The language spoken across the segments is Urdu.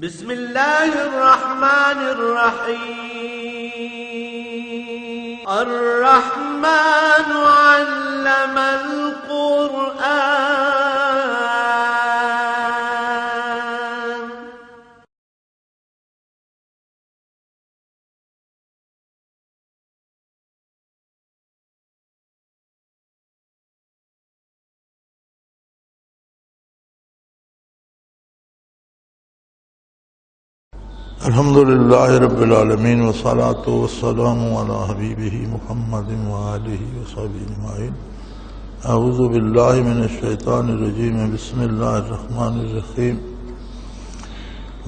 بسم الله الرحمن الرحيم. الرحمن علم القرآن. الحمد للہ رب العالمین والصلاة والسلام علی حبیبہ محمد وآلہ وصحبہ اجمعین. اعوذ باللہ من الشیطان الرجیم. بسم اللہ الرحمن الرحیم.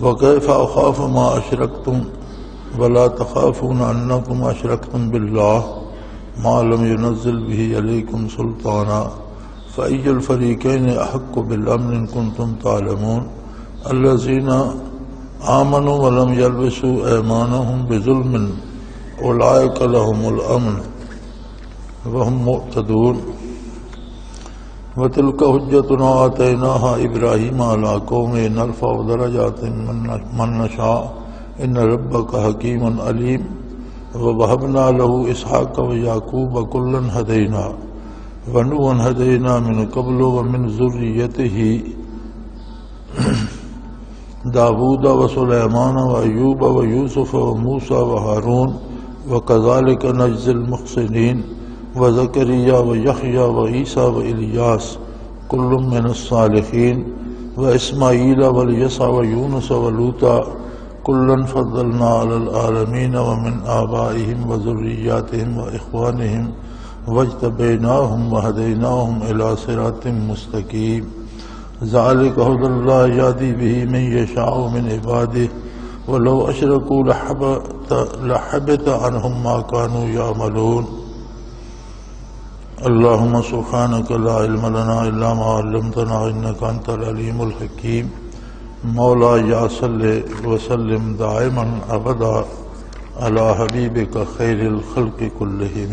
وکیف اخاف ما اشرکتم ولا تخافون انکم اشرکتم باللہ ما لم ينزل به علیکم سلطانا فأی الفریقین احق بالامن ان کنتم تعلمون. الذین آمنوا ولم يلبسوا ایمانهم بظلم اولئک لهم الامن وهم مهتدون. وتلك حجتنا آتیناها ابراہیم علی قومه نرفع درجات من نشاء ان ربک حکیم علیم. ووهبنا له اسحاق ویعقوب کلا هدینا ونوحا هدینا من قبل ومن ذریته داود وسلیمان وایوب ویوسف وموسیٰ وہارون وکذالک نجزی المحسنین وزکریا ویحییٰ وعیسیٰ والیاس کل من الصالحین واسماعیل والیسع ویونس ولوطا کلا فضلنا علی العالمین ومن آبائهم وذریاتهم واخوانهم واجتبیناهم وہدیناهم الی صراط مستقیم. ذالک ھدی اللہ یہدی بہ من یشاء من عبادہ ولو اشرکوا لحبط عنہم ما کانوا یعملون. اللہم سبحانک لا علم لنا الا ما علمتنا انک انت العلیم الحکیم. مولاي صل وسلم دائما ابدا علی حبیبک خیر الخلق کلہم.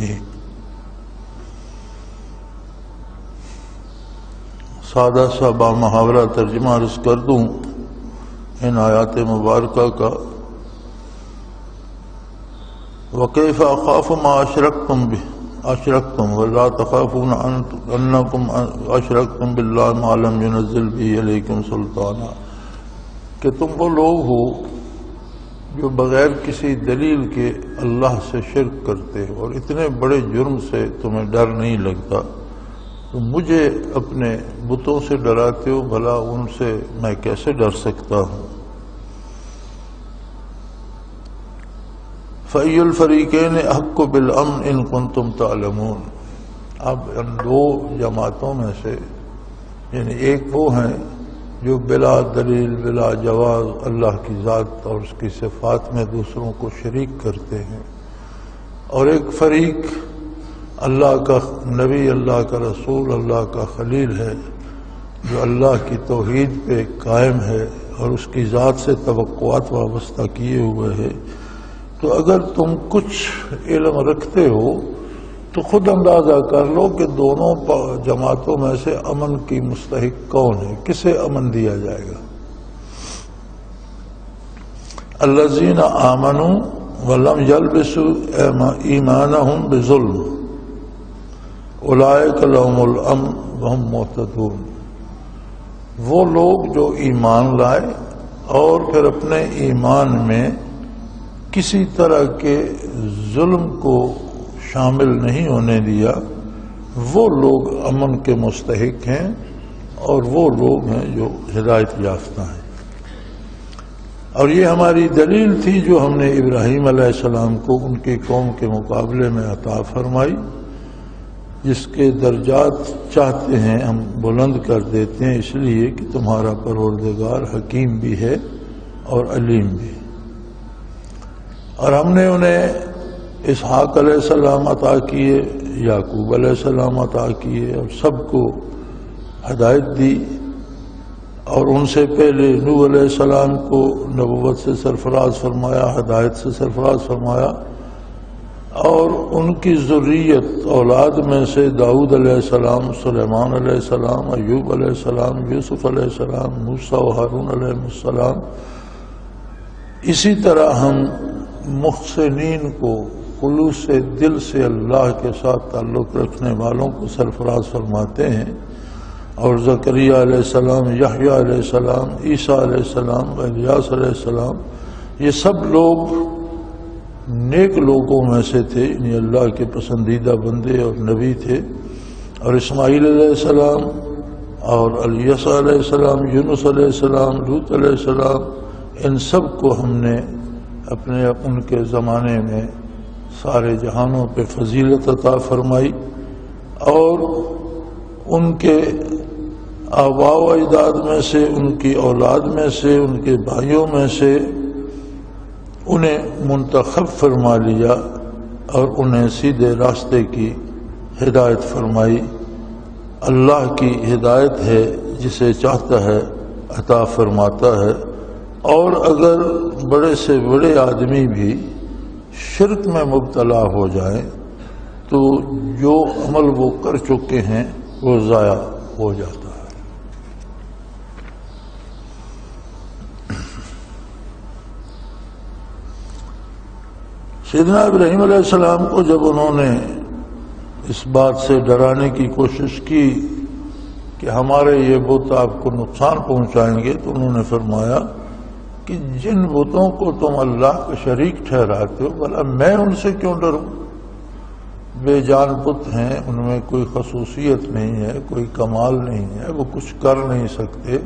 سادہ سا بامحاورہ ترجمہ عرض کر دوں ان آیات مبارکہ کا. وکیف اخاف ما اشرکتم ولا تخافون انکم اشرکتم باللہ ما لم ينزل به علیکم سلطانا. کہ تم وہ لوگ ہو جو بغیر کسی دلیل کے اللہ سے شرک کرتے ہو اور اتنے بڑے جرم سے تمہیں ڈر نہیں لگتا تو مجھے اپنے بتوں سے ڈراتے ہو. بھلا ان سے میں کیسے ڈر سکتا ہوں. فَأَيُّ الْفَرِيقَيْنِ أَحَقُّ بِالْأَمْنِ إِن كُنتُمْ تَعْلَمُونَ. اب ان دو جماعتوں میں سے یعنی ایک وہ ہیں جو بلا دلیل بلا جواز اللہ کی ذات اور اس کی صفات میں دوسروں کو شریک کرتے ہیں، اور ایک فریق اللہ کا نبی، اللہ کا رسول، اللہ کا خلیل ہے جو اللہ کی توحید پہ قائم ہے اور اس کی ذات سے توقعات وابستہ کیے ہوئے ہے. تو اگر تم کچھ علم رکھتے ہو تو خود اندازہ کر لو کہ دونوں جماعتوں میں سے امن کی مستحق کون ہے، کسے امن دیا جائے گا. الذین آمنوا ولم یلبسوا ایمانہم بظلم اولئک لهم الامن وهم مہتدون. وہ لوگ جو ایمان لائے اور پھر اپنے ایمان میں کسی طرح کے ظلم کو شامل نہیں ہونے دیا، وہ لوگ امن کے مستحق ہیں اور وہ لوگ ہیں جو ہدایت یافتہ ہیں. اور یہ ہماری دلیل تھی جو ہم نے ابراہیم علیہ السلام کو ان کی قوم کے مقابلے میں عطا فرمائی، جس کے درجات چاہتے ہیں ہم بلند کر دیتے ہیں، اس لیے کہ تمہارا پروردگار حکیم بھی ہے اور علیم بھی. اور ہم نے انہیں اسحاق علیہ السلام عطا کیے، یعقوب علیہ السلام عطا کیے اور سب کو ہدایت دی. اور ان سے پہلے نوح علیہ السلام کو نبوت سے سرفراز فرمایا، ہدایت سے سرفراز فرمایا. اور ان کی ذریت اولاد میں سے داؤد علیہ السلام، سلیمان علیہ السلام، ایوب علیہ السلام، یوسف علیہ السلام، موسیٰ و ہارون علیہ السلام اسی طرح ہم محسنین کو خلوص دل سے اللہ کے ساتھ تعلق رکھنے والوں کو سرفراز فرماتے ہیں، اور زکریا علیہ السلام، یحییٰ علیہ السلام، عیسیٰ علیہ السلام، الیاس علیہ السلام، یہ سب لوگ نیک لوگوں میں سے تھے، یعنی اللہ کے پسندیدہ بندے اور نبی تھے۔ اور اسماعیل علیہ السلام اور الیسع علیہ السلام، یونس علیہ السلام، لوط علیہ السلام، ان سب کو ہم نے ان کے زمانے میں سارے جہانوں پہ فضیلت عطا فرمائی، اور ان کے آباء و اجداد میں سے، ان کی اولاد میں سے، ان کے بھائیوں میں سے انہیں منتخب فرما لیا اور انہیں سیدھے راستے کی ہدایت فرمائی۔ اللہ کی ہدایت ہے، جسے چاہتا ہے عطا فرماتا ہے۔ اور اگر بڑے سے بڑے آدمی بھی شرک میں مبتلا ہو جائیں تو جو عمل وہ کر چکے ہیں وہ ضائع ہو جاتا ہے۔ سیدنا ابراہیم علیہ السلام کو جب انہوں نے اس بات سے ڈرانے کی کوشش کی کہ ہمارے یہ بت آپ کو نقصان پہنچائیں گے، تو انہوں نے فرمایا کہ جن بتوں کو تم اللہ کا شریک ٹھہراتے ہو، بھلا میں ان سے کیوں ڈروں؟ بے جان بت ہیں، ان میں کوئی خصوصیت نہیں ہے، کوئی کمال نہیں ہے، وہ کچھ کر نہیں سکتے،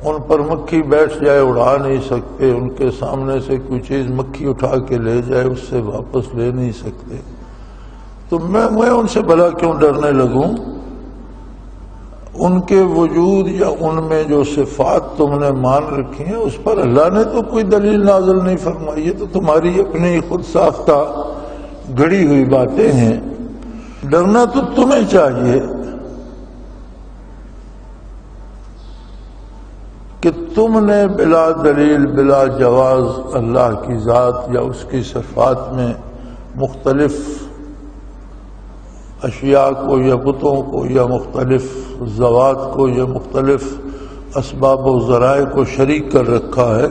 ان پر مکھی بیٹھ جائے اڑا نہیں سکتے، ان کے سامنے سے کوئی چیز مکھی اٹھا کے لے جائے اس سے واپس لے نہیں سکتے، تو میں ان سے بھلا کیوں ڈرنے لگوں؟ ان کے وجود یا ان میں جو صفات تم نے مان رکھی ہیں اس پر اللہ نے تو کوئی دلیل نازل نہیں فرمائی، یہ تو تمہاری اپنی خود ساختہ گڑی ہوئی باتیں ہیں، ڈرنا تو تمہیں چاہیے کہ تم نے بلا دلیل بلا جواز اللہ کی ذات یا اس کی صفات میں مختلف اشیاء کو یا بتوں کو یا مختلف ذوات کو یا مختلف اسباب و ذرائع کو شریک کر رکھا ہے،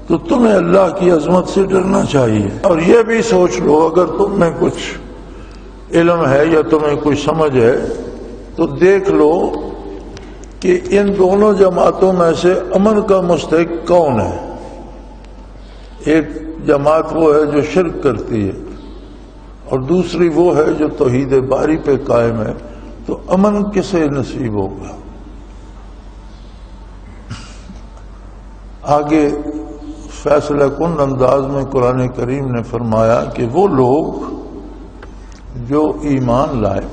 تو تمہیں اللہ کی عظمت سے ڈرنا چاہیے۔ اور یہ بھی سوچ لو، اگر تم میں کچھ علم ہے یا تمہیں کچھ سمجھ ہے تو دیکھ لو کہ ان دونوں جماعتوں میں سے امن کا مستحق کون ہے۔ ایک جماعت وہ ہے جو شرک کرتی ہے، اور دوسری وہ ہے جو توحید باری پہ قائم ہے، تو امن کسے نصیب ہوگا؟ آگے فیصلہ کن انداز میں قرآن کریم نے فرمایا کہ وہ لوگ جو ایمان لائے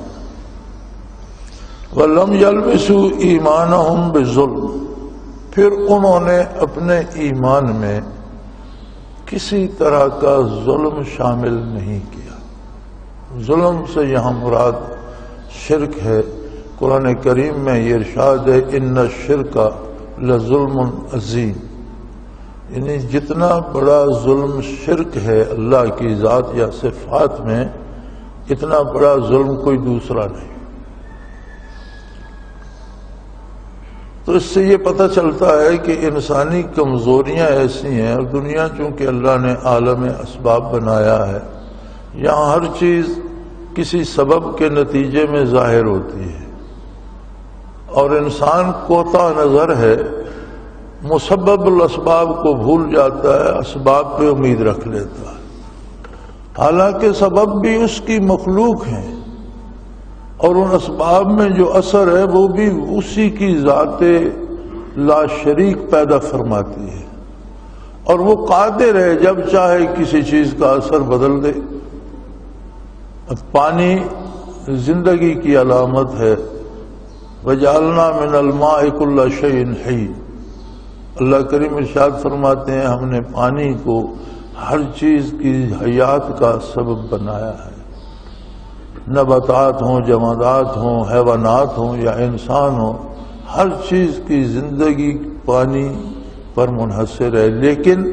وَلَمْ يَلْبِسُوا إِيمَانَهُمْ بِظُلْمٍ، پھر انہوں نے اپنے ایمان میں کسی طرح کا ظلم شامل نہیں کیا۔ ظلم سے یہاں مراد شرک ہے۔ قرآن کریم میں یہ ارشاد ہے ان الشرک لظلم عظیم، یعنی جتنا بڑا ظلم شرک ہے اللہ کی ذات یا صفات میں، اتنا بڑا ظلم کوئی دوسرا نہیں۔ تو اس سے یہ پتہ چلتا ہے کہ انسانی کمزوریاں ایسی ہیں، اور دنیا چونکہ اللہ نے عالم اسباب بنایا ہے، یہاں ہر چیز کسی سبب کے نتیجے میں ظاہر ہوتی ہے، اور انسان کوتا نظر ہے، مسبب الاسباب کو بھول جاتا ہے، اسباب پہ امید رکھ لیتا ہے، حالانکہ سبب بھی اس کی مخلوق ہیں، اور ان اسباب میں جو اثر ہے وہ بھی اسی کی ذات لا شریک پیدا فرماتی ہے، اور وہ قادر ہے جب چاہے کسی چیز کا اثر بدل دے۔ اب پانی زندگی کی علامت ہے، وَجَعَلْنَا مِنَ الْمَاءِ كُلَّ شَيْءٍ حَيٍّ، اللہ کریم ارشاد فرماتے ہیں ہم نے پانی کو ہر چیز کی حیات کا سبب بنایا ہے، نباتات ہوں، جمادات ہوں، حیوانات ہوں یا انسان ہوں، ہر چیز کی زندگی پانی پر منحصر ہے۔ لیکن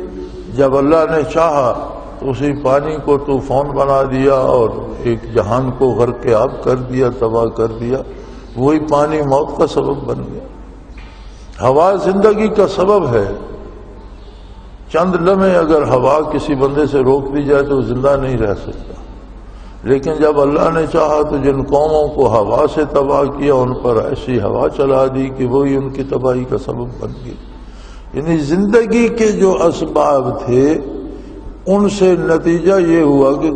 جب اللہ نے چاہا تو اسی پانی کو طوفان بنا دیا اور ایک جہان کو غرق آب کر دیا، تباہ کر دیا، وہی پانی موت کا سبب بن گیا۔ ہوا زندگی کا سبب ہے، چند لمحے اگر ہوا کسی بندے سے روک دی جائے تو وہ زندہ نہیں رہ سکتا، لیکن جب اللہ نے چاہا تو جن قوموں کو ہوا سے تباہ کیا ان پر ایسی ہوا چلا دی کہ وہی ان کی تباہی کا سبب بن گئی۔ یعنی زندگی کے جو اسباب تھے ان سے نتیجہ یہ ہوا کہ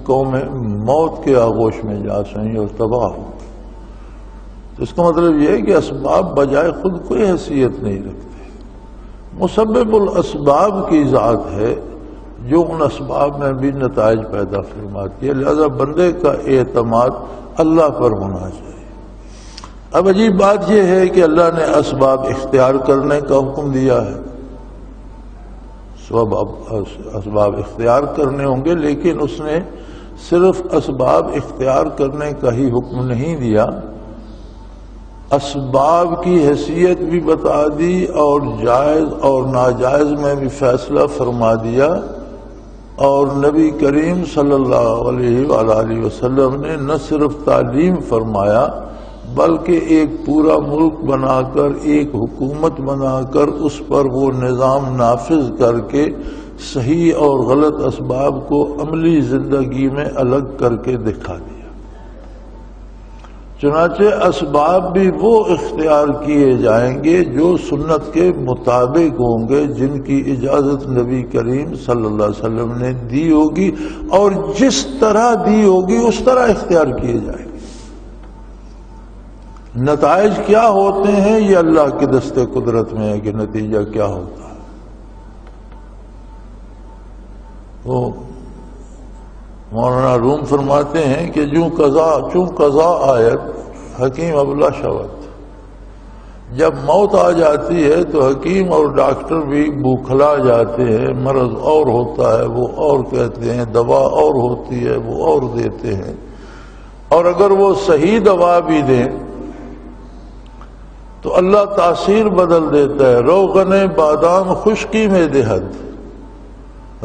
قومیں موت کے آغوش میں جا سکیں اور تباہ ہو۔ تو اس کا مطلب یہ ہے کہ اسباب بجائے خود کوئی حیثیت نہیں رکھتے، مسبب الاسباب کی ذات ہے جو ان اسباب میں بھی نتائج پیدا فرماتی ہے، لہذا بندے کا اعتماد اللہ پر ہونا چاہیے۔ اب عجیب بات یہ ہے کہ اللہ نے اسباب اختیار کرنے کا حکم دیا ہے، اسباب اختیار کرنے ہوں گے، لیکن اس نے صرف اسباب اختیار کرنے کا ہی حکم نہیں دیا، اسباب کی حیثیت بھی بتا دی اور جائز اور ناجائز میں بھی فیصلہ فرما دیا، اور نبی کریم صلی اللہ علیہ وآلہ وسلم نے نہ صرف تعلیم فرمایا بلکہ ایک پورا ملک بنا کر، ایک حکومت بنا کر اس پر وہ نظام نافذ کر کے صحیح اور غلط اسباب کو عملی زندگی میں الگ کر کے دکھا دیا۔ چنانچہ اسباب بھی وہ اختیار کیے جائیں گے جو سنت کے مطابق ہوں گے، جن کی اجازت نبی کریم صلی اللہ علیہ وسلم نے دی ہوگی، اور جس طرح دی ہوگی اس طرح اختیار کیے جائیں گے۔ نتائج کیا ہوتے ہیں یہ اللہ کے دست قدرت میں ہے کہ نتیجہ کیا ہوتا ہے۔ وہ مولانا روم فرماتے ہیں کہ چوں قضا آیت حکیم ابلا شوت، جب موت آ جاتی ہے تو حکیم اور ڈاکٹر بھی بوکھلا جاتے ہیں، مرض اور ہوتا ہے وہ اور کہتے ہیں، دوا اور ہوتی ہے وہ اور دیتے ہیں، اور اگر وہ صحیح دوا بھی دیں تو اللہ تاثیر بدل دیتا ہے۔ روغن بادام خشکی میں دہد،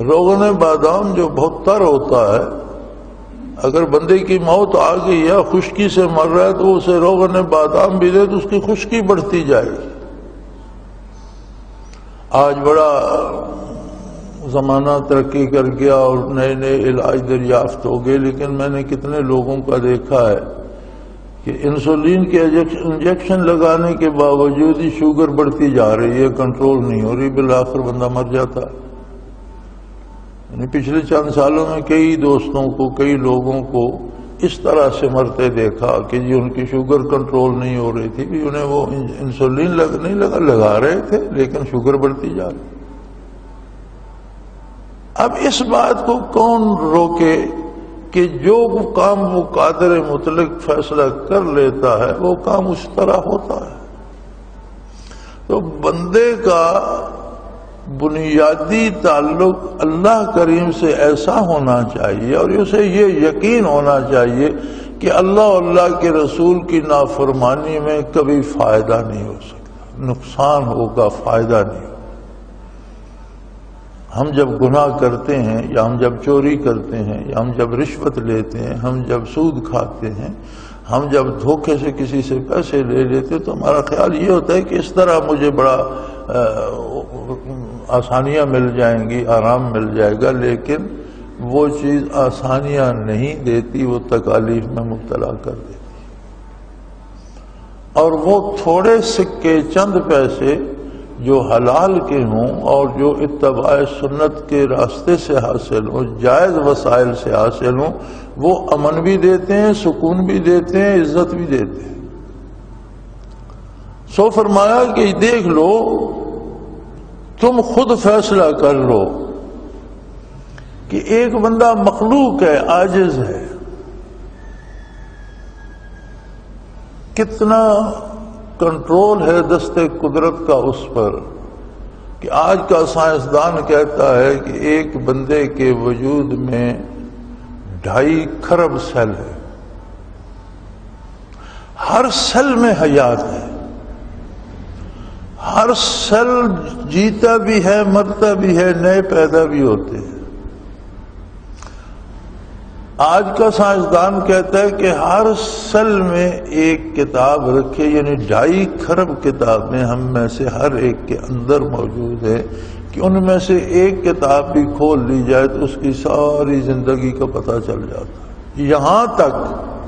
روغن بادام جو بہت تر ہوتا ہے، اگر بندے کی موت آ گئی یا خشکی سے مر رہا ہے تو اسے روغن بادام بھی دے تو اس کی خشکی بڑھتی جائے گی۔ آج بڑا زمانہ ترقی کر گیا اور نئے نئے علاج دریافت ہو گئے، لیکن میں نے کتنے لوگوں کا دیکھا ہے کہ انسولین کے انجیکشن لگانے کے باوجود ہی شوگر بڑھتی جا رہی ہے، کنٹرول نہیں ہو رہی، بالآخر بندہ مر جاتا ہے۔ یعنی پچھلے چند سالوں میں کئی دوستوں کو، کئی لوگوں کو اس طرح سے مرتے دیکھا کہ جی ان کی شوگر کنٹرول نہیں ہو رہی تھی، بھی انہیں وہ انسولین لگا رہے تھے لیکن شوگر بڑھتی جا رہی۔ اب اس بات کو کون روکے کہ جو کام وہ قادر مطلق فیصلہ کر لیتا ہے وہ کام اس طرح ہوتا ہے۔ تو بندے کا بنیادی تعلق اللہ کریم سے ایسا ہونا چاہیے اور اسے یہ یقین ہونا چاہیے کہ اللہ اور اللہ کے رسول کی نافرمانی میں کبھی فائدہ نہیں ہو سکتا، نقصان ہوگا، فائدہ نہیں ہوگا۔ ہم جب گناہ کرتے ہیں یا ہم جب چوری کرتے ہیں یا ہم جب رشوت لیتے ہیں، ہم جب سود کھاتے ہیں، ہم جب دھوکے سے کسی سے پیسے لے لیتے ہیں تو ہمارا خیال یہ ہوتا ہے کہ اس طرح مجھے بڑا آسانیاں مل جائیں گی، آرام مل جائے گا، لیکن وہ چیز آسانیاں نہیں دیتی، وہ تکالیف میں مبتلا کر دیتی۔ اور وہ تھوڑے سکے، چند پیسے جو حلال کے ہوں اور جو اتباع سنت کے راستے سے حاصل ہوں، جائز وسائل سے حاصل ہوں، وہ امن بھی دیتے ہیں، سکون بھی دیتے ہیں، عزت بھی دیتے ہیں۔ سو فرمایا کہ دیکھ لو، تم خود فیصلہ کر لو کہ ایک بندہ مخلوق ہے، عاجز ہے، کتنا کنٹرول ہے دست قدرت کا اس پر کہ آج کا سائنسدان کہتا ہے کہ ایک بندے کے وجود میں 2.5 کھرب سیل ہے، ہر سیل میں حیات ہے، ہر سیل جیتا بھی ہے، مرتا بھی ہے، نئے پیدا بھی ہوتے ہیں۔ آج کا سائنسدان کہتا ہے کہ ہر سیل میں ایک کتاب رکھے، یعنی 2.5 کھرب کتابیں ہم میں سے ہر ایک کے اندر موجود ہے، کہ ان میں سے ایک کتاب بھی کھول لی جائے تو اس کی ساری زندگی کا پتہ چل جاتا ہے۔ یہاں تک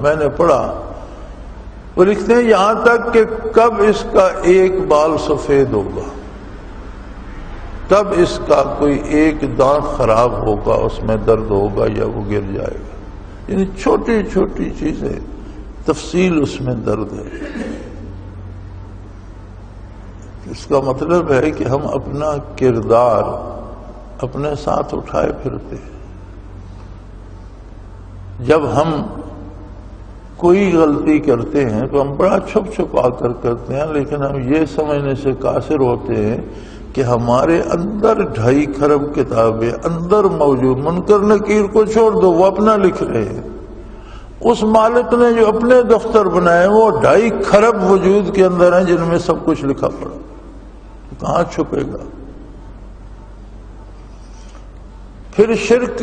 میں نے پڑھا، وہ لکھتے ہیں یہاں تک کہ کب اس کا ایک بال سفید ہوگا، کب اس کا کوئی ایک دانت خراب ہوگا، اس میں درد ہوگا یا وہ گر جائے گا، یعنی چھوٹی چھوٹی چیزیں، تفصیل اس میں درد ہے۔ اس کا مطلب ہے کہ ہم اپنا کردار اپنے ساتھ اٹھائے پھرتے ہیں۔ جب ہم کوئی غلطی کرتے ہیں تو ہم بڑا چھپ چھپا کر کرتے ہیں، لیکن ہم یہ سمجھنے سے قاصر ہوتے ہیں کہ ہمارے اندر 2.5 کھرب کتابیں اندر موجود، منکر نکیر کو چھوڑ دو، وہ اپنا لکھ رہے ہیں۔ اس مالک نے جو اپنے دفتر بنائے وہ 2.5 کھرب وجود کے اندر ہیں جن میں سب کچھ لکھا پڑا، کہاں چھپے گا؟ پھر شرک،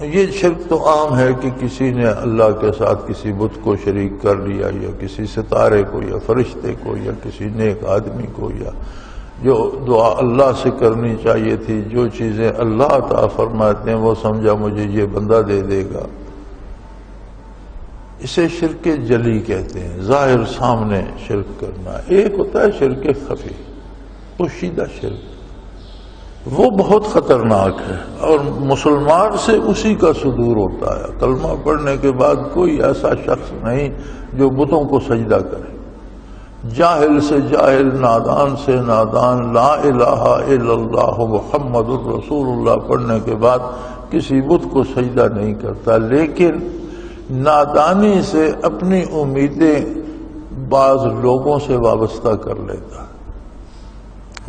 یہ شرک تو عام ہے کہ کسی نے اللہ کے ساتھ کسی بت کو شریک کر لیا، یا کسی ستارے کو یا فرشتے کو یا کسی نیک آدمی کو، یا جو دعا اللہ سے کرنی چاہیے تھی، جو چیزیں اللہ عطا فرماتے ہیں وہ سمجھا مجھے یہ بندہ دے دے گا، اسے شرک جلی کہتے ہیں، ظاہر سامنے شرک کرنا۔ ایک ہوتا ہے شرک خفی، پوشیدہ شرک، وہ بہت خطرناک ہے، اور مسلمان سے اسی کا صدور ہوتا ہے۔ کلمہ پڑھنے کے بعد کوئی ایسا شخص نہیں جو بتوں کو سجدہ کرے، جاہل سے جاہل، نادان سے نادان، لا الہ الا اللہ محمد الرسول اللہ پڑھنے کے بعد کسی بت کو سجدہ نہیں کرتا، لیکن نادانی سے اپنی امیدیں بعض لوگوں سے وابستہ کر لیتا،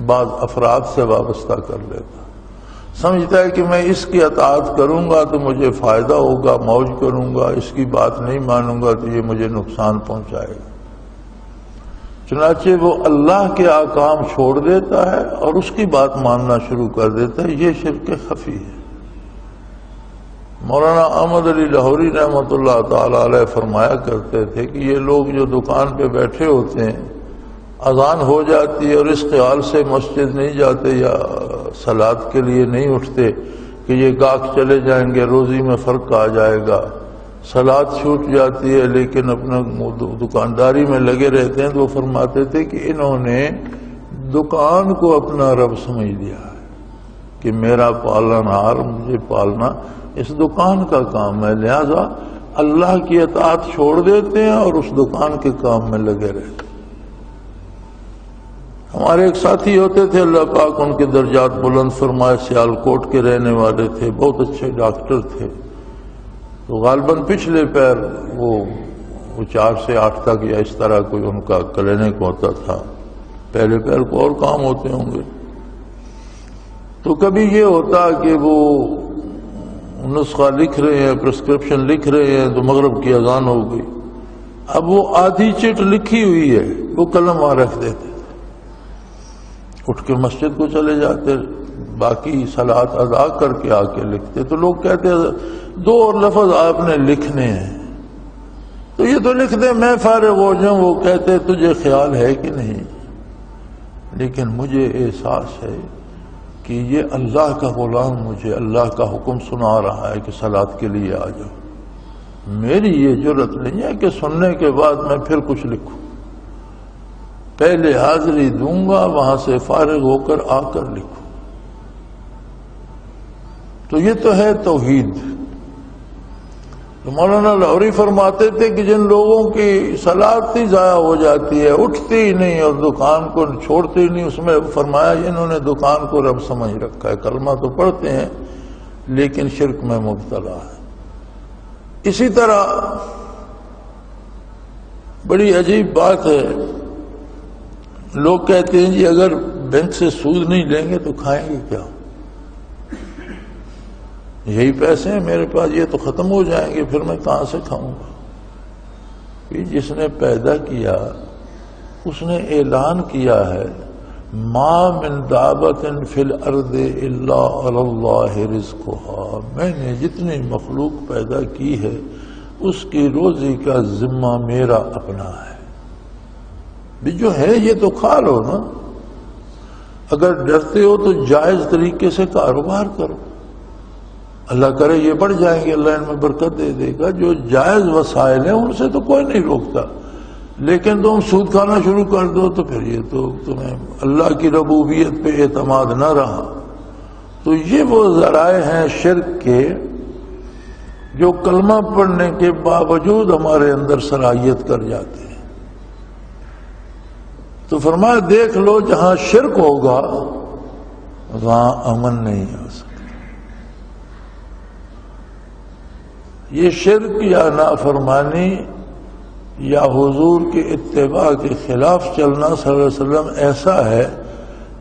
بعض افراد سے وابستہ کر لیتا، سمجھتا ہے کہ میں اس کی اطاعت کروں گا تو مجھے فائدہ ہوگا، موج کروں گا، اس کی بات نہیں مانوں گا تو یہ مجھے نقصان پہنچائے گا، چنانچہ وہ اللہ کے احکام چھوڑ دیتا ہے اور اس کی بات ماننا شروع کر دیتا ہے۔ یہ شرک خفی ہے۔ مولانا احمد علی لاہوری رحمۃ اللہ تعالی علیہ فرمایا کرتے تھے کہ یہ لوگ جو دکان پہ بیٹھے ہوتے ہیں، اذان ہو جاتی ہے اور اس خیال سے مسجد نہیں جاتے یا صلاۃ کے لیے نہیں اٹھتے کہ یہ گاہک چلے جائیں گے، روزی میں فرق آ جائے گا، صلاۃ چھوٹ جاتی ہے لیکن اپنا دکانداری میں لگے رہتے ہیں، تو وہ فرماتے تھے کہ انہوں نے دکان کو اپنا رب سمجھ لیا ہے کہ میرا پالنہار، مجھے پالنا اس دکان کا کام ہے، لہذا اللہ کی اطاعت چھوڑ دیتے ہیں اور اس دکان کے کام میں لگے رہتے ہیں۔ ہمارے ایک ساتھی ہوتے تھے، اللہ پاک ان کے درجات بلند فرمائے، سیالکوٹ کے رہنے والے تھے، بہت اچھے ڈاکٹر تھے، تو غالباً پچھلے پیر وہ 4 سے 8 تک یا اس طرح کوئی ان کا کلینک ہوتا تھا، پہلے پیر کو اور کام ہوتے ہوں گے، تو کبھی یہ ہوتا کہ وہ نسخہ لکھ رہے ہیں، پرسکرپشن لکھ رہے ہیں، تو مغرب کی اذان ہو گئی، اب وہ آدھی چٹ لکھی ہوئی ہے، وہ قلم وہاں رکھ دیتے، اٹھ کے مسجد کو چلے جاتے، باقی صلاۃ ادا کر کے آ کے لکھتے، تو لوگ کہتے 2 اور لفظ آپ نے لکھنے ہیں، تو یہ تو لکھ دے میں فارغ ہو جاؤں۔ وہ کہتے تجھے خیال ہے کہ نہیں، لیکن مجھے احساس ہے کہ یہ اللہ کا غلام مجھے اللہ کا حکم سنا رہا ہے کہ صلاۃ کے لیے آ جاؤ، میری یہ جرت نہیں ہے کہ سننے کے بعد میں پھر کچھ لکھوں، پہلے حاضری دوں گا، وہاں سے فارغ ہو کر آ کر لکھوں۔ تو یہ تو ہے توحید۔ تو مولانا لاہوری فرماتے تھے کہ جن لوگوں کی صلاۃ ہی ضائع ہو جاتی ہے، اٹھتی ہی نہیں اور دکان کو چھوڑتی ہی نہیں، اس میں فرمایا انہوں نے دکان کو رب سمجھ رکھا ہے، کلمہ تو پڑھتے ہیں لیکن شرک میں مبتلا ہے۔ اسی طرح بڑی عجیب بات ہے، لوگ کہتے ہیں جی اگر بینک سے سود نہیں لیں گے تو کھائیں گے کیا؟ یہی پیسے ہیں میرے پاس، یہ تو ختم ہو جائیں گے، پھر میں کہاں سے کھاؤں گا؟ جس نے پیدا کیا اس نے اعلان کیا ہے ما من دابت فی الارض الا علی اللہ رزقها، میں نے جتنی مخلوق پیدا کی ہے اس کی روزی کا ذمہ میرا اپنا ہے، بھی جو ہے یہ تو کھا لو نا، اگر ڈرتے ہو تو جائز طریقے سے کاروبار کرو، اللہ کرے یہ بڑھ جائیں گے، اللہ ان میں برکت دے دے گا، جو جائز وسائل ہیں ان سے تو کوئی نہیں روکتا، لیکن تم سود کھانا شروع کر دو تو پھر یہ تو تمہیں اللہ کی ربوبیت پہ اعتماد نہ رہا۔ تو یہ وہ ذرائع ہیں شرک کے جو کلمہ پڑھنے کے باوجود ہمارے اندر صلاحیت کر جاتے ہیں۔ تو فرمایا دیکھ لو جہاں شرک ہوگا وہاں امن نہیں ہو سکتا۔ یہ شرک یا نافرمانی یا حضور کے اتباع کے خلاف چلنا صلی اللہ علیہ وسلم ایسا ہے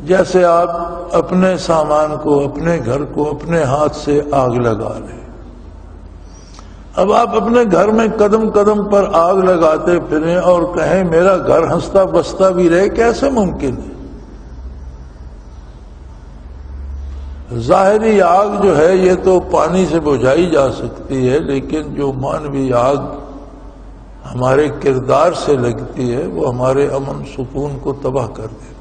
جیسے آپ اپنے سامان کو، اپنے گھر کو اپنے ہاتھ سے آگ لگا لیں۔ اب آپ اپنے گھر میں قدم قدم پر آگ لگاتے پھریں اور کہیں میرا گھر ہنستا بستا بھی رہے، کیسے ممکن ہے؟ ظاہری آگ جو ہے یہ تو پانی سے بجھائی جا سکتی ہے، لیکن جو معنوی آگ ہمارے کردار سے لگتی ہے وہ ہمارے امن سکون کو تباہ کر دیتی۔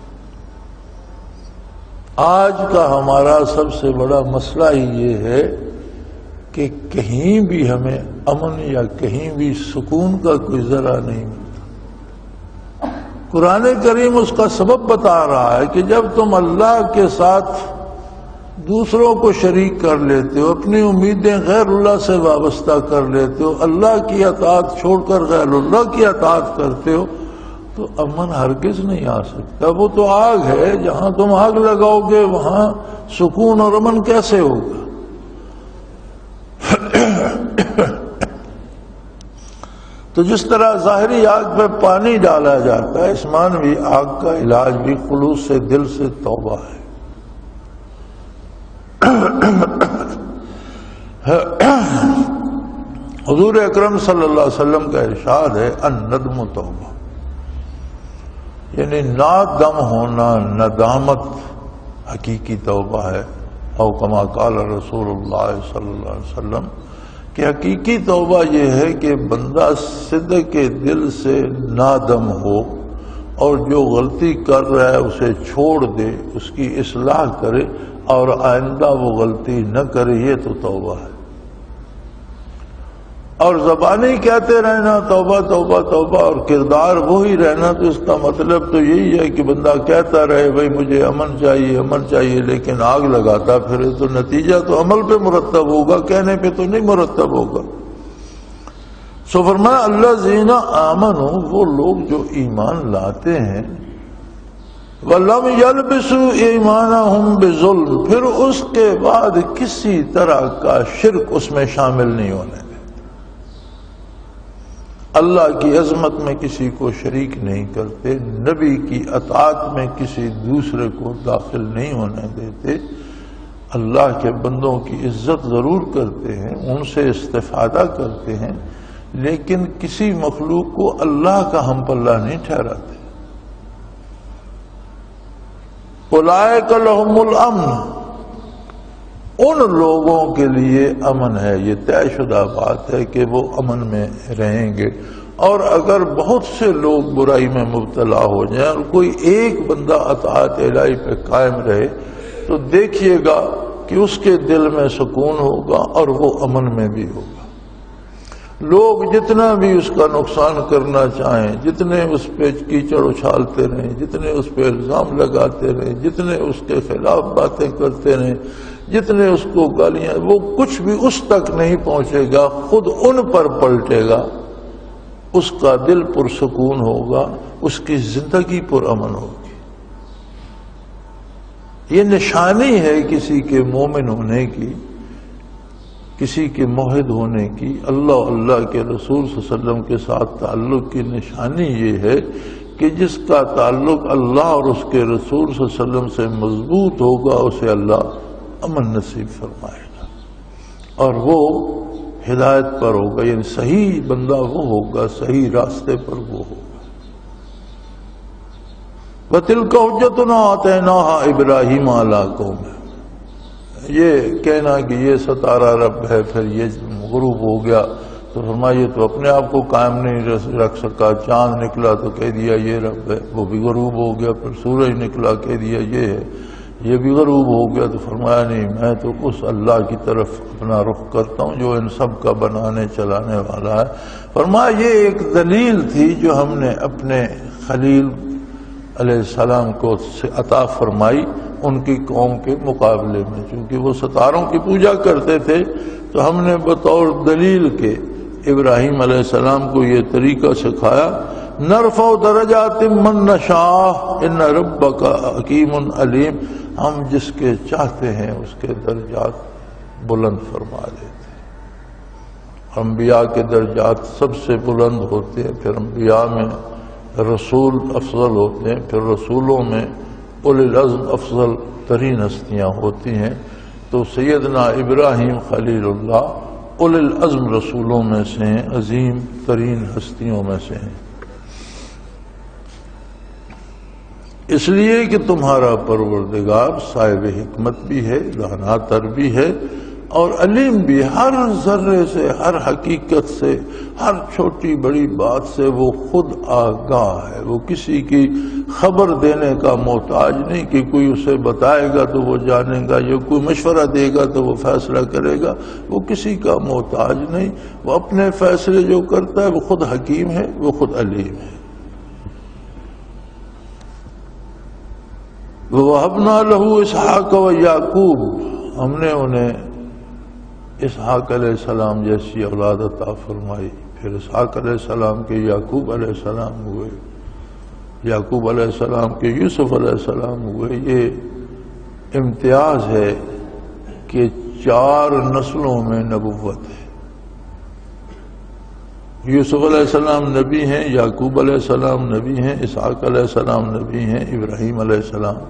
آج کا ہمارا سب سے بڑا مسئلہ ہی یہ ہے کہ کہیں بھی ہمیں امن یا کہیں بھی سکون کا کوئی ذرا نہیں ملتا۔ قرآن کریم اس کا سبب بتا رہا ہے کہ جب تم اللہ کے ساتھ دوسروں کو شریک کر لیتے ہو، اپنی امیدیں غیر اللہ سے وابستہ کر لیتے ہو، اللہ کی اطاعت چھوڑ کر غیر اللہ کی اطاعت کرتے ہو، تو امن ہرگز نہیں آ سکتا۔ وہ تو آگ ہے، جہاں تم آگ لگاؤ گے وہاں سکون اور امن کیسے ہوگا؟ تو جس طرح ظاہری آگ پہ پانی ڈالا جاتا ہے، اس معنوی آگ کا علاج بھی خلوص سے دل سے توبہ ہے۔ حضور اکرم صلی اللہ علیہ وسلم کا ارشاد ہے الندم توبہ، یعنی نادم ہونا ندامت حقیقی توبہ ہے۔ او کما قال رسول اللہ صلی اللہ علیہ وسلم کہ حقیقی توبہ یہ ہے کہ بندہ صدق کے دل سے نادم ہو اور جو غلطی کر رہا ہے اسے چھوڑ دے، اس کی اصلاح کرے اور آئندہ وہ غلطی نہ کرے، یہ تو توبہ ہے۔ اور زبانی کہتے رہنا توبہ توبہ توبہ اور کردار وہی رہنا، تو اس کا مطلب تو یہی ہے کہ بندہ کہتا رہے بھائی مجھے امن چاہیے امن چاہیے، لیکن آگ لگاتا پھرے، تو نتیجہ تو عمل پہ مرتب ہوگا، کہنے پہ تو نہیں مرتب ہوگا۔ سو فرمایا الذین آمنوا، وہ لوگ جو ایمان لاتے ہیں، وَلَمْ يَلْبِسُوا إِيمَانَهُمْ بِظُلْمٍ، پھر اس کے بعد کسی طرح کا شرک اس میں شامل نہیں ہونے دیتے، اللہ کی عظمت میں کسی کو شریک نہیں کرتے، نبی کی اطاعت میں کسی دوسرے کو داخل نہیں ہونے دیتے، اللہ کے بندوں کی عزت ضرور کرتے ہیں، ان سے استفادہ کرتے ہیں، لیکن کسی مخلوق کو اللہ کا ہم پلہ نہیں ٹھہراتے۔ اولئک لہم الامن، ان لوگوں کے لیے امن ہے، یہ طے شدہ بات ہے کہ وہ امن میں رہیں گے۔ اور اگر بہت سے لوگ برائی میں مبتلا ہو جائیں اور کوئی ایک بندہ اطاعت الہی پہ قائم رہے، تو دیکھیے گا کہ اس کے دل میں سکون ہوگا اور وہ امن میں بھی ہوگا۔ لوگ جتنا بھی اس کا نقصان کرنا چاہیں، جتنے اس پہ کیچڑ اچھالتے رہیں، جتنے اس پہ الزام لگاتے رہیں، جتنے اس کے خلاف باتیں کرتے رہیں، جتنے اس کو گالیاں، وہ کچھ بھی اس تک نہیں پہنچے گا، خود ان پر پلٹے گا، اس کا دل پرسکون ہوگا، اس کی زندگی پر امن ہوگی۔ یہ نشانی ہے کسی کے مومن ہونے کی، کسی کے موحد ہونے کی، اللہ کے رسول صلی اللہ علیہ وسلم کے ساتھ تعلق کی نشانی یہ ہے کہ جس کا تعلق اللہ اور اس کے رسول صلی اللہ علیہ وسلم سے مضبوط ہوگا اسے اللہ امن نصیب فرمائے گا، اور وہ ہدایت پر ہوگا، یعنی صحیح بندہ وہ ہوگا، صحیح راستے پر وہ ہوگا۔ وَتِلْكَ حُجَّتُنَا آتَيْنَاهَا إِبْرَاهِيمَ عَلَىٰ قَوْمِهِ، یہ کہنا کہ یہ ستارہ رب ہے پھر یہ غروب ہو گیا تو فرمایا یہ تو اپنے آپ کو قائم نہیں رکھ سکا، چاند نکلا تو کہہ دیا یہ رب ہے، وہ بھی غروب ہو گیا، پھر سورج نکلا کہہ دیا یہ ہے، یہ بھی غروب ہو گیا، تو فرمایا نہیں میں تو اس اللہ کی طرف اپنا رخ کرتا ہوں جو ان سب کا بنانے چلانے والا ہے۔ فرمایا یہ ایک دلیل تھی جو ہم نے اپنے خلیل علیہ السلام کو عطا فرمائی ان کی قوم کے مقابلے میں، چونکہ وہ ستاروں کی پوجا کرتے تھے تو ہم نے بطور دلیل کے ابراہیم علیہ السلام کو یہ طریقہ سکھایا، نرفع درجات من نشاء ان ربک حکیم علیم، ہم جس کے چاہتے ہیں اس کے درجات بلند فرما دیتے ہیں۔ انبیاء کے درجات سب سے بلند ہوتے ہیں، پھر انبیاء میں رسول افضل ہوتے ہیں، پھر رسولوں میں اولی العزم افضل ترین ہستیاں ہوتی ہیں، تو سیدنا ابراہیم خلیل اللہ اولی العزم رسولوں میں سے ہیں، عظیم ترین ہستیوں میں سے ہیں، اس لیے کہ تمہارا پروردگار صاحب حکمت بھی ہے، دانا تر بھی ہے اور علیم بھی، ہر ذرے سے، ہر حقیقت سے، ہر چھوٹی بڑی بات سے وہ خود آگاہ ہے، وہ کسی کی خبر دینے کا محتاج نہیں کہ کوئی اسے بتائے گا تو وہ جانے گا یا کوئی مشورہ دے گا تو وہ فیصلہ کرے گا، وہ کسی کا محتاج نہیں، وہ اپنے فیصلے جو کرتا ہے وہ خود حکیم ہے، وہ خود علیم ہے۔ وَوَهَبْنَا لَهُ إِسْحَاقَ وَيَعْقُوبَ، ہم نے انہیں اسحاق علیہ السلام جیسی اولاد عطا فرمائی، پھر اسحاق علیہ السلام کے یعقوب علیہ السلام ہوئے، یعقوب علیہ السلام کے یوسف علیہ السلام ہوئے۔ یہ امتیاز ہے کہ 4 نسلوں میں نبوت ہے، یوسف علیہ السلام نبی ہیں، یعقوب علیہ السلام نبی ہیں، اسحاق علیہ السلام نبی ہیں، ابراہیم علیہ السلام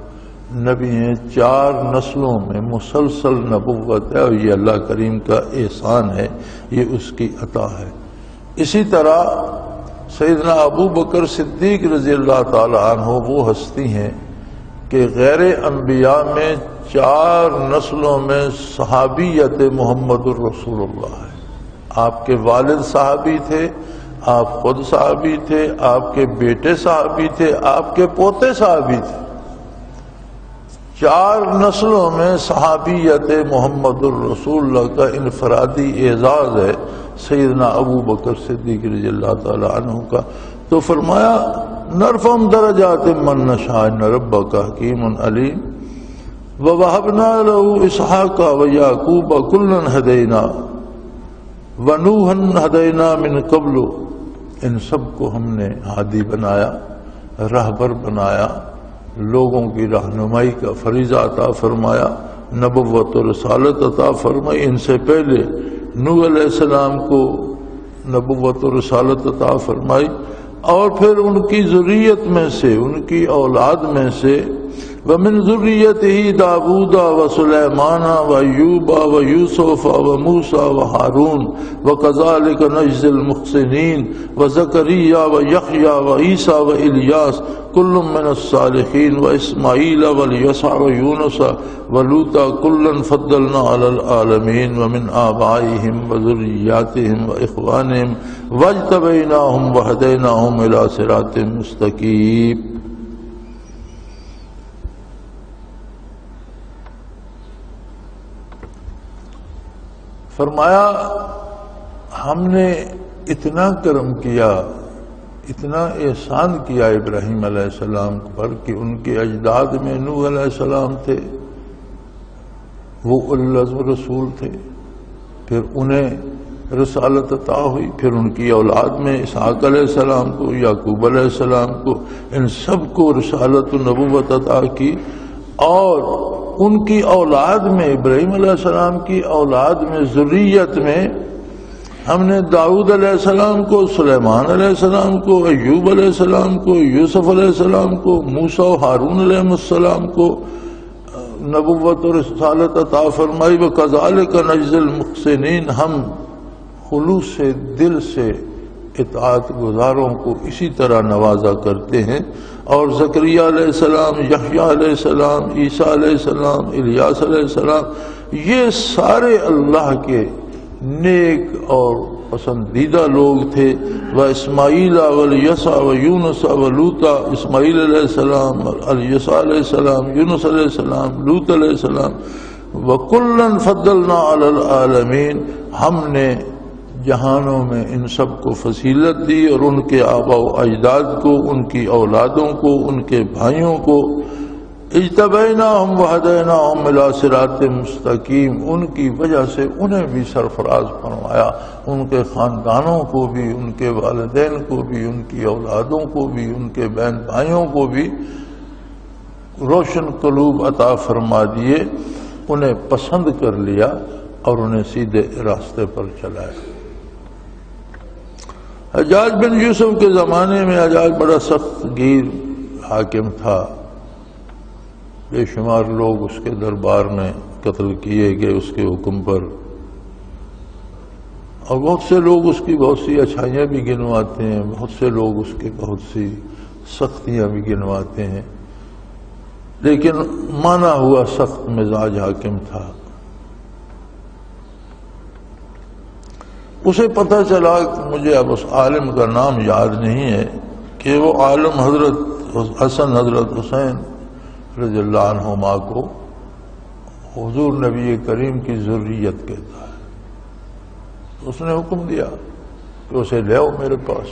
نبی ہیں، 4 نسلوں میں مسلسل نبوت ہے، اور یہ اللہ کریم کا احسان ہے، یہ اس کی عطا ہے۔ اسی طرح سیدنا ابو بکر صدیق رضی اللہ تعالی عنہ وہ ہستی ہیں کہ غیر انبیاء میں 4 نسلوں میں صحابیت محمد الرسول اللہ ہے۔ آپ کے والد صحابی تھے، آپ خود صحابی تھے، آپ کے بیٹے صحابی تھے، آپ کے پوتے صحابی تھے، 4 نسلوں میں صحابیت محمد الرسول اللہ کا انفرادی اعزاز ہے سیدنا ابو بکر صدیق رضی اللہ تعالی عنہ کا۔ تو فرمایا نرفع درجات من نشاء ان ربک حکیم علیم ووهبنا له اسحاق ویعقوب کلا ہدینا ونوحا ہدینا من قبل، ان سب کو ہم نے ہادی بنایا، راہبر بنایا، لوگوں کی رہنمائی کا فریضہ عطا فرمایا، نبوت و رسالت عطا فرمائی۔ ان سے پہلے نوح علیہ السلام کو نبوت و رسالت عطا فرمائی، اور پھر ان کی ذریت میں سے، ان کی اولاد میں سے وَمِن ذُرِّيَّتِهِ دَاوُودَ وَسُلَيْمَانَ وَأَيُّوبَ وَيُوسُفَ وَمُوسَى وَهَارُونَ وَكَذَلِكَ نَجْزِي الْمُحْسِنِينَ وَزَكَرِيَّا وَيَحْيَى وَعِيسَى وَإِلْيَاسَ كُلٌّ مِّنَ الصَّالِحِينَ وَإِسْمَاعِيلَ وَالْيَسَعَ وَيُونُسَ وَلُوطًا كُلًّا فَضَّلْنَا عَلَى الْعَالَمِينَ وَمِنْ آبَائِهِمْ وَذُرِّيَّاتِهِمْ وَإِخْوَانِهِمْ وَاجْتَبَيْنَاهُمْ وَهَدَيْنَاهُمْ إِلَى صِرَاطٍ مُّسْتَقِيمٍ۔ فرمایا ہم نے اتنا کرم کیا، اتنا احسان کیا ابراہیم علیہ السلام پر کہ ان کے اجداد میں نوح علیہ السلام تھے، وہ اولو العزم رسول تھے، پھر انہیں رسالت عطا ہوئی، پھر ان کی اولاد میں اسحاق علیہ السلام کو، یعقوب علیہ السلام کو، ان سب کو رسالت و نبوت عطا کی، اور ان کی اولاد میں، ابراہیم علیہ السلام کی اولاد میں، ذریت میں ہم نے داؤد علیہ السلام کو، سلیمان علیہ السلام کو، ایوب علیہ السلام کو، یوسف علیہ السلام کو، موسیٰ و ہارون علیہ السلام کو نبوت و رسالت عطا فرمائی۔ وَكَذَلِكَ نَجْزِي الْمُحْسِنِينَ، ہم خلوص دل سے اطاعت گزاروں کو اسی طرح نوازا کرتے ہیں. اور زکریا علیہ السلام، یحییٰ علیہ السلام، عیسیٰ علیہ السلام، الیاس علیہ السلام، یہ سارے اللہ کے نیک اور پسندیدہ لوگ تھے. و اسماعیل والیسع و یونس و لوطا، اسماعیل علیہ السلام، الیسع علیہ السلام، یونس علیہ السلام، لوط علیہ السلام. وَكُلًّا فَضَّلْنَا عَلَى الْعَالَمِينَ، ہم نے جہانوں میں ان سب کو فضیلت دی، اور ان کے آباء و اجداد کو، ان کی اولادوں کو، ان کے بھائیوں کو. اجتبیناہم وہدیناہم الی صراط مستقیم، ان کی وجہ سے انہیں بھی سرفراز فرمایا، ان کے خاندانوں کو بھی، ان کے والدین کو بھی، ان کی اولادوں کو بھی، ان کے بہن بھائیوں کو بھی روشن قلوب عطا فرما دیے، انہیں پسند کر لیا اور انہیں سیدھے راستے پر چلایا. حجاج بن یوسف کے زمانے میں حجاج بڑا سخت گیر حاکم تھا. بے شمار لوگ اس کے دربار میں قتل کیے گئے اس کے حکم پر، اور بہت سے لوگ اس کی بہت سی اچھائیاں بھی گنواتے ہیں، بہت سے لوگ اس کی بہت سی سختیاں بھی گنواتے ہیں، لیکن مانا ہوا سخت مزاج حاکم تھا. اسے پتہ چلا، مجھے اب اس عالم کا نام یاد نہیں ہے، کہ وہ عالم حضرت حسن حضرت حسین رضی اللہ عنہما کو حضور نبی کریم کی ذریت کہتا ہے. اس نے حکم دیا کہ اسے لے آؤ میرے پاس.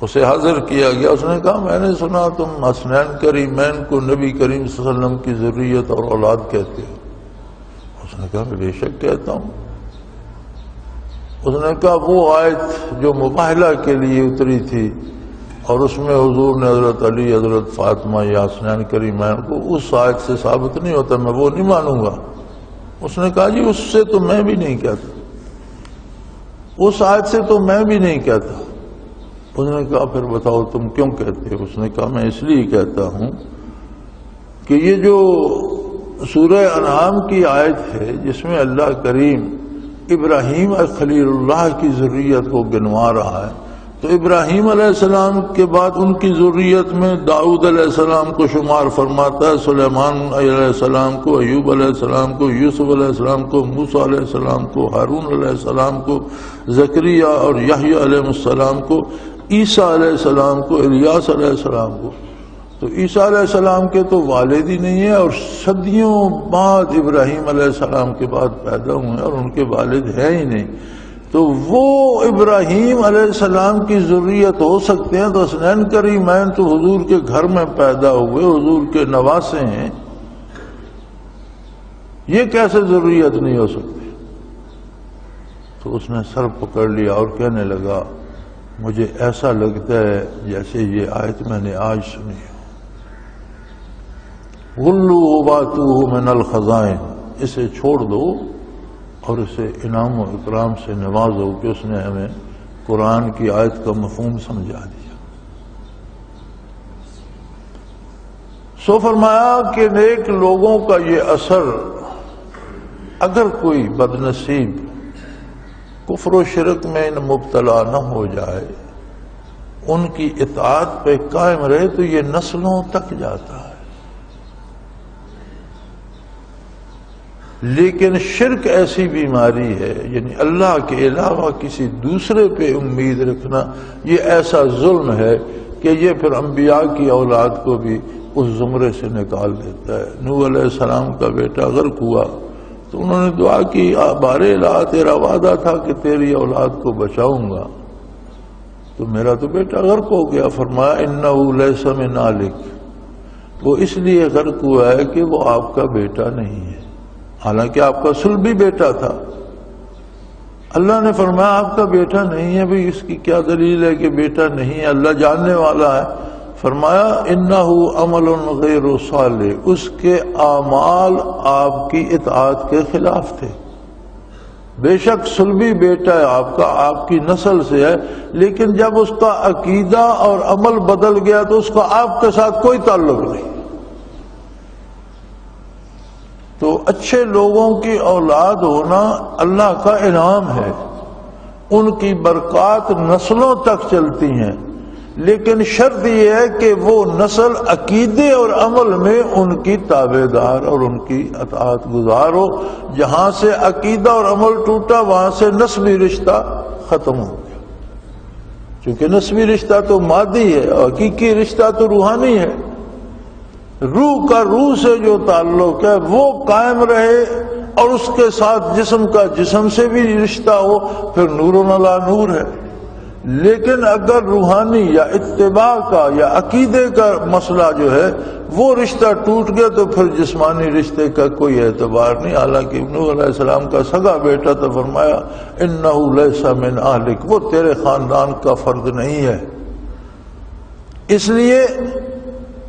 اسے حاضر کیا گیا. اس نے کہا میں نے سنا تم حسنین کریمین کو نبی کریم صلی اللہ علیہ وسلم کی ذریت اور اولاد کہتے ہو. اس نے کہا میں بے شک کہتا ہوں. اس نے کہا وہ آیت جو مباہلہ کے لیے اتری تھی اور اس میں حضور نے حضرت علی، حضرت فاطمہ یا حسنین کریمین کو، اس آیت سے ثابت نہیں ہوتا، میں وہ نہیں مانوں گا. اس نے کہا جی اس سے تو میں بھی نہیں کہتا، اس آیت سے تو میں بھی نہیں کہتا. اس نے کہا پھر بتاؤ تم کیوں کہتے ہو؟ اس نے کہا میں اس لیے کہتا ہوں کہ یہ جو سورہ انعام کی آیت ہے جس میں اللہ کریم ابراہیم خلیل اللہ کی ذریت کو گنوا رہا ہے، تو ابراہیم علیہ السلام کے بعد ان کی ذریت میں داؤد علیہ السلام کو شمار فرماتا ہے، سلیمان علیہ السلام کو، ایوب علیہ السلام کو، یوسف علیہ السلام کو، موسیٰ علیہ السلام کو، ہارون علیہ السلام کو، زکریا اور یحییٰ علیہ السلام کو، عیسیٰ علیہ السلام کو، الیاس علیہ السلام کو. تو عیسیٰ علیہ السلام کے تو والد ہی نہیں ہیں، اور صدیوں بعد ابراہیم علیہ السلام کے بعد پیدا ہوئے اور ان کے والد ہیں ہی نہیں. تو وہ ابراہیم علیہ السلام کی ذریت ہو سکتے ہیں، تو حسنین کریمین تو حضور کے گھر میں پیدا ہوئے، حضور کے نواسے ہیں، یہ کیسے ذریت نہیں ہو سکتی؟ تو اس نے سر پکڑ لیا اور کہنے لگا مجھے ایسا لگتا ہے جیسے یہ آیت میں نے آج سنی ہے. غلوا وباتوہ من الخزائن، اسے چھوڑ دو اور اسے انعام و اکرام سے نوازو، کہ اس نے ہمیں قرآن کی آیت کا مفہوم سمجھا دیا. سو فرمایا کہ نیک لوگوں کا یہ اثر، اگر کوئی بد نصیب کفر و شرک میں مبتلا نہ ہو جائے، ان کی اطاعت پہ قائم رہے، تو یہ نسلوں تک جاتا ہے. لیکن شرک ایسی بیماری ہے، یعنی اللہ کے علاوہ کسی دوسرے پہ امید رکھنا، یہ ایسا ظلم ہے کہ یہ پھر انبیاء کی اولاد کو بھی اس زمرے سے نکال دیتا ہے. نوح علیہ السلام کا بیٹا غرق ہوا تو انہوں نے دعا کی بار الہ تیرا وعدہ تھا کہ تیری اولاد کو بچاؤں گا، تو میرا تو بیٹا غرق ہو گیا. فرمایا انہ لیس من آلک، وہ اس لیے غرق ہوا ہے کہ وہ آپ کا بیٹا نہیں ہے، حالانکہ آپ کا صلبی بیٹا تھا. اللہ نے فرمایا آپ کا بیٹا نہیں ہے. بھئی اس کی کیا دلیل ہے کہ بیٹا نہیں ہے؟ اللہ جاننے والا ہے. فرمایا انہ عمل غیر صالح، اس کے اعمال آپ کی اطاعت کے خلاف تھے. بے شک صلبی بیٹا ہے آپ کا، آپ کی نسل سے ہے، لیکن جب اس کا عقیدہ اور عمل بدل گیا تو اس کا آپ کے ساتھ کوئی تعلق نہیں. تو اچھے لوگوں کی اولاد ہونا اللہ کا انعام ہے، ان کی برکات نسلوں تک چلتی ہیں، لیکن شرط یہ ہے کہ وہ نسل عقیدے اور عمل میں ان کی تابع دار اور ان کی اطاعت گزار ہو۔ جہاں سے عقیدہ اور عمل ٹوٹا وہاں سے نسبی رشتہ ختم ہو گیا، کیونکہ نسبی رشتہ تو مادی ہے اور حقیقی رشتہ تو روحانی ہے۔ روح کا روح سے جو تعلق ہے وہ قائم رہے اور اس کے ساتھ جسم کا جسم سے بھی رشتہ ہو، پھر نور علی نور ہے۔ لیکن اگر روحانی یا اتباع کا یا عقیدے کا مسئلہ جو ہے وہ رشتہ ٹوٹ گیا تو پھر جسمانی رشتے کا کوئی اعتبار نہیں۔ حالانکہ نوح علیہ السلام کا سگا بیٹا تو فرمایا انہ لیس من اہلک، وہ تیرے خاندان کا فرد نہیں ہے، اس لیے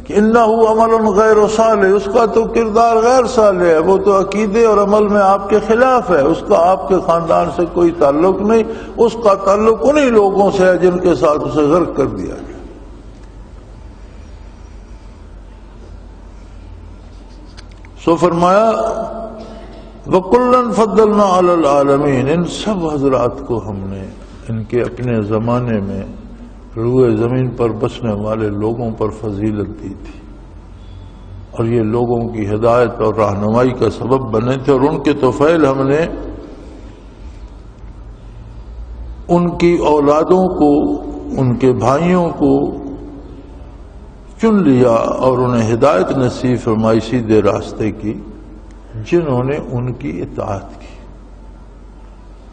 کہ انہ عمل غیر صالح، اس کا تو کردار غیر صالح ہے، وہ تو عقیدے اور عمل میں آپ کے خلاف ہے، اس کا آپ کے خاندان سے کوئی تعلق نہیں، اس کا تعلق انہی لوگوں سے ہے جن کے ساتھ اسے غرق کر دیا گیا۔ سو فرمایا وَكُلًّا فَضَّلْنَا عَلَى الْعَالَمِينَ، ان سب حضرات کو ہم نے ان کے اپنے زمانے میں روئے زمین پر بسنے والے لوگوں پر فضیلت دی تھی، اور یہ لوگوں کی ہدایت اور رہنمائی کا سبب بنے تھے، اور ان کے طفیل ہم نے ان کی اولادوں کو، ان کے بھائیوں کو چن لیا اور انہیں ہدایت نصیب فرمائی سیدھے راستے کی، جنہوں نے ان کی اطاعت کی۔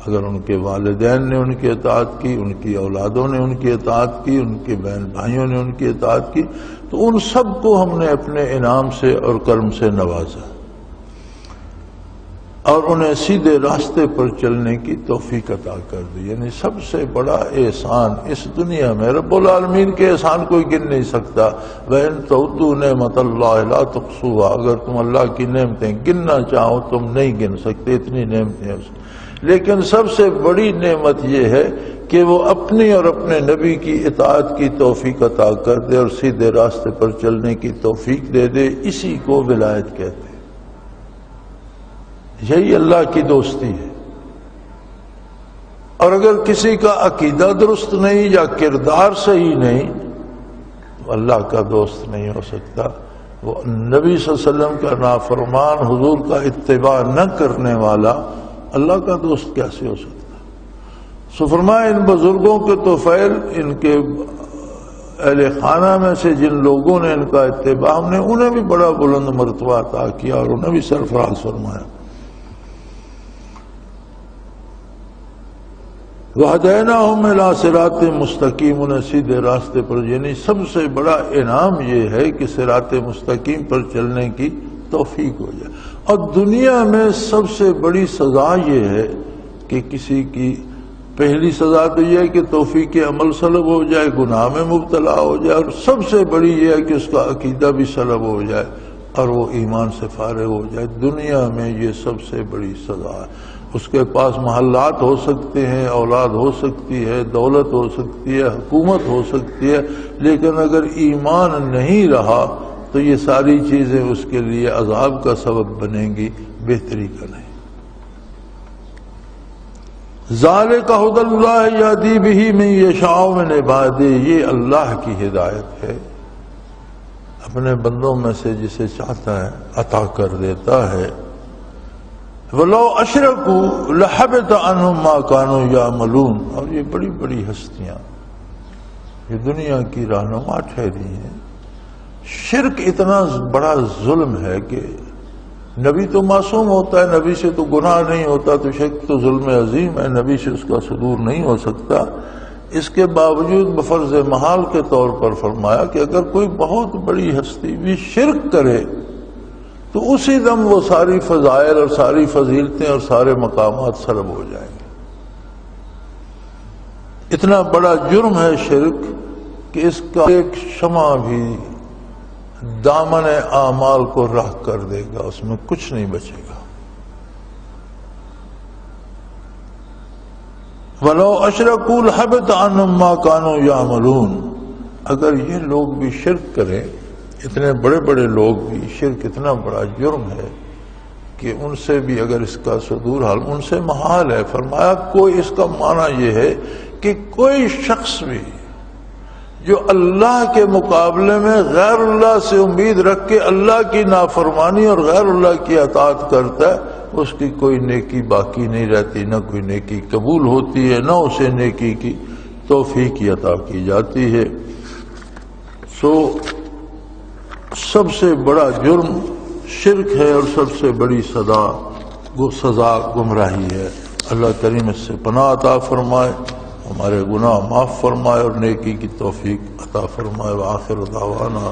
اگر ان کے والدین نے ان کی اطاعت کی، ان کی اولادوں نے ان کی اطاعت کی، ان کے بہن بھائیوں نے ان کی اطاعت کی، تو ان سب کو ہم نے اپنے انعام سے اور کرم سے نوازا اور انہیں سیدھے راستے پر چلنے کی توفیق عطا کر دی۔ یعنی سب سے بڑا احسان اس دنیا میں رب العالمین کے احسان کوئی گن نہیں سکتا۔ وَإِن تَعُدُّوا نِعْمَتَ اللَّهِ لَا تُحْصُوهَا، اگر تم اللہ کی نعمتیں گننا چاہو تم نہیں گن سکتے، اتنی نعمتیں ہیں۔ لیکن سب سے بڑی نعمت یہ ہے کہ وہ اپنی اور اپنے نبی کی اطاعت کی توفیق عطا کر دے اور سیدھے راستے پر چلنے کی توفیق دے دے۔ اسی کو ولایت کہتے ہیں، یہی اللہ کی دوستی ہے۔ اور اگر کسی کا عقیدہ درست نہیں یا کردار صحیح نہیں تو اللہ کا دوست نہیں ہو سکتا۔ وہ نبی صلی اللہ علیہ وسلم کا نافرمان، حضور کا اتباع نہ کرنے والا اللہ کا دوست کیسے ہو سکتا؟ سو فرمایا ان بزرگوں کے طفیل، ان کے اہل خانہ میں سے جن لوگوں نے ان کا اتباع، ہم نے انہیں بھی بڑا بلند مرتبہ عطا کیا اور انہیں بھی سرفراز فرمایا۔ وَهَدَيْنَاهُمْ إِلَىٰ صِرَاطٍ مُسْتَقِيمٍ، انہیں سیدھے راستے پر، یعنی سب سے بڑا انعام یہ ہے کہ صراط مستقیم پر چلنے کی توفیق ہو جائے۔ اور دنیا میں سب سے بڑی سزا یہ ہے کہ کسی کی پہلی سزا تو یہ ہے کہ توفیق عمل سلب ہو جائے، گناہ میں مبتلا ہو جائے، اور سب سے بڑی یہ ہے کہ اس کا عقیدہ بھی سلب ہو جائے اور وہ ایمان سے فارغ ہو جائے۔ دنیا میں یہ سب سے بڑی سزا ہے۔ اس کے پاس محلات ہو سکتے ہیں، اولاد ہو سکتی ہے، دولت ہو سکتی ہے، حکومت ہو سکتی ہے، لیکن اگر ایمان نہیں رہا تو یہ ساری چیزیں اس کے لیے عذاب کا سبب بنیں گی، بہتری کا نہیں۔ ذالک ھدی اللہ یہدی بہ من یشاء من عبادہ، یہ اللہ کی ہدایت ہے، اپنے بندوں میں سے جسے چاہتا ہے عطا کر دیتا ہے۔ وَلَوْ أَشْرَكُوا لَحَبِطَ عَنْهُمْ مَا كَانُوا يَعْمَلُونَ، اور یہ بڑی بڑی ہستیاں یہ دنیا کی رہنما ٹھہری ہیں۔ شرک اتنا بڑا ظلم ہے کہ نبی تو معصوم ہوتا ہے، نبی سے تو گناہ نہیں ہوتا، تو شرک تو ظلم عظیم ہے، نبی سے اس کا صدور نہیں ہو سکتا۔ اس کے باوجود بفرض محال کے طور پر فرمایا کہ اگر کوئی بہت بڑی ہستی بھی شرک کرے تو اسی دم وہ ساری فضائل اور ساری فضیلتیں اور سارے مقامات سلب ہو جائیں گے۔ اتنا بڑا جرم ہے شرک کہ اس کا ایک شمع بھی دامن اعمال کو راہ کر دے گا، اس میں کچھ نہیں بچے گا۔ وَلَوْ أَشْرَكُوا لَحَبِطَ عَنْهُمْ مَا كَانُوا يَعْمَلُونَ، اگر یہ لوگ بھی شرک کریں، اتنے بڑے بڑے لوگ بھی، شرک اتنا بڑا جرم ہے کہ کہ ان سے بھی اگر اس کا صدور حال ان سے محال ہے. فرمایا کوئی اس کا معنی یہ ہے کہ کوئی شخص بھی جو اللہ کے مقابلے میں غیر اللہ سے امید رکھ کے اللہ کی نافرمانی اور غیر اللہ کی اطاعت کرتا ہے اس کی کوئی نیکی باقی نہیں رہتی، نہ کوئی نیکی قبول ہوتی ہے، نہ اسے نیکی کی توفیق عطا کی جاتی ہے. سو سب سے بڑا جرم شرک ہے اور سب سے بڑی سزا گمراہی ہے. اللہ کریم اس سے پناہ عطا فرمائے، ہمارے گناہ معاف فرمائے اور نیکی کی توفیق عطا فرمائے. وآخر دعوانا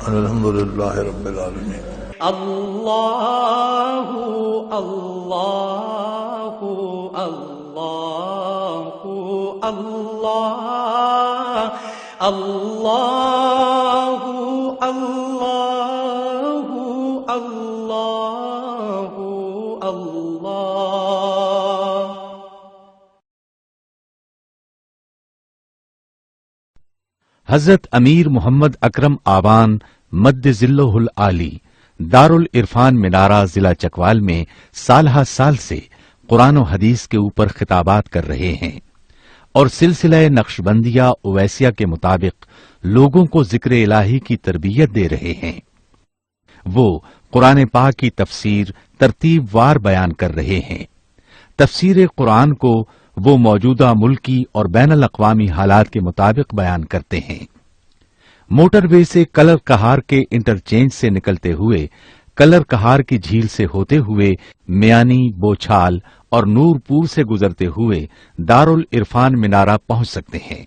ان الحمدللہ رب العالمین. اللہ اللہ اللہ اللہ اللہ اللہ اللہ اللہ. حضرت امیر محمد اکرم آوان مد ذلہ العالی دارالعرفان منارہ ضلع چکوال میں سالہ سال سے قرآن و حدیث کے اوپر خطابات کر رہے ہیں اور سلسلہ نقشبندیہ اویسیہ کے مطابق لوگوں کو ذکر الہی کی تربیت دے رہے ہیں. وہ قرآن پاک کی تفسیر ترتیب وار بیان کر رہے ہیں. تفسیر قرآن کو وہ موجودہ ملکی اور بین الاقوامی حالات کے مطابق بیان کرتے ہیں. موٹر وے سے کلر کہار کے انٹرچینج سے نکلتے ہوئے کلر کہار کی جھیل سے ہوتے ہوئے میانی، بوچھال اور نور پور سے گزرتے ہوئے دارالعرفان منارہ پہنچ سکتے ہیں.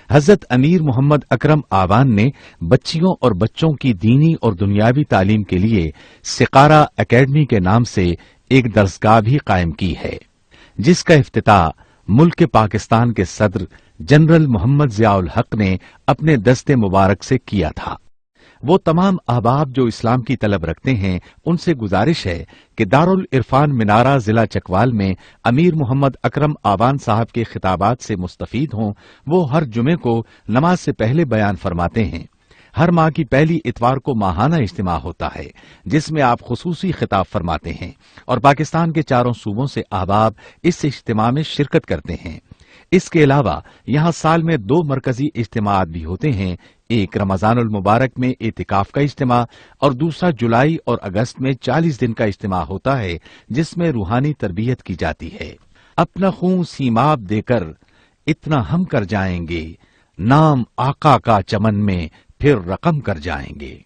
حضرت امیر محمد اکرم آوان نے بچیوں اور بچوں کی دینی اور دنیاوی تعلیم کے لیے سقارہ اکیڈمی کے نام سے ایک درسگاہ بھی قائم کی ہے، جس کا افتتاح ملک پاکستان کے صدر جنرل محمد ضیاء الحق نے اپنے دست مبارک سے کیا تھا. وہ تمام احباب جو اسلام کی طلب رکھتے ہیں ان سے گزارش ہے کہ دارالعرفان منارہ ضلع چکوال میں امیر محمد اکرم آوان صاحب کے خطابات سے مستفید ہوں. وہ ہر جمعے کو نماز سے پہلے بیان فرماتے ہیں. ہر ماہ کی پہلی اتوار کو ماہانہ اجتماع ہوتا ہے جس میں آپ خصوصی خطاب فرماتے ہیں اور پاکستان کے چاروں صوبوں سے احباب اس اجتماع میں شرکت کرتے ہیں. اس کے علاوہ یہاں سال میں 2 مرکزی اجتماعات بھی ہوتے ہیں. ایک رمضان المبارک میں اعتکاف کا اجتماع اور دوسرا جولائی اور اگست میں 40 دن کا اجتماع ہوتا ہے جس میں روحانی تربیت کی جاتی ہے. اپنا خون سیماب دے کر اتنا ہم کر جائیں گے، نام آقا کا چمن میں پھر رقم کر جائیں گے.